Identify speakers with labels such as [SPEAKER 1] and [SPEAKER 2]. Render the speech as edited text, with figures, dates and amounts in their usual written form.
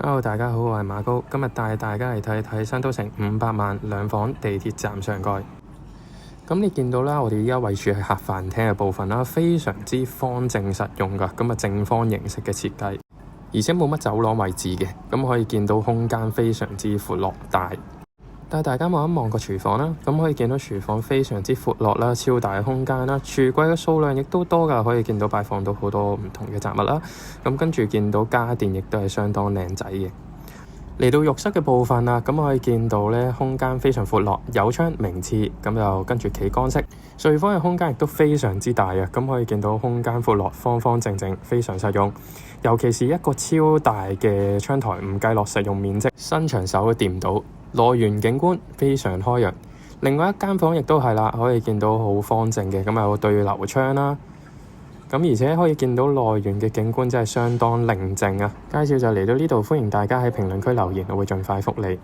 [SPEAKER 1] Hello，大家好，我係馬高，今日帶大家嚟睇睇新都城500萬兩房地鐵站上蓋。咁你見到啦，我哋依家位處係客飯廳嘅部分啦，非常之方正實用㗎，咁正方形式嘅設計，而且冇乜走廊位置嘅，咁可以見到空間非常之闊落大。帶大家望一望個廚房啦，咁可以見到廚房非常之闊落啦，超大嘅空間啦，櫥櫃嘅數量亦都多㗎，可以見到擺放到好多唔同嘅雜物啦。咁跟住見到家電亦都係相當靚仔嘅。嚟到浴室嘅部分啦，咁可以見到咧空間非常闊落，有窗明廁，咁又跟住企乾式。睡房嘅空間亦都非常之大啊，咁可以見到空間闊落，方方正正，非常實用。尤其是一個超大嘅窗台，唔計落實用面積，伸長手都掂唔到。內園景觀非常開揚，另外一間房亦都係啦，可以見到好方正嘅，咁有對流窗啦，咁而且可以見到內園嘅景觀真係相當寧靜啊！介紹就嚟到呢度，歡迎大家喺評論區留言，我會盡快覆你。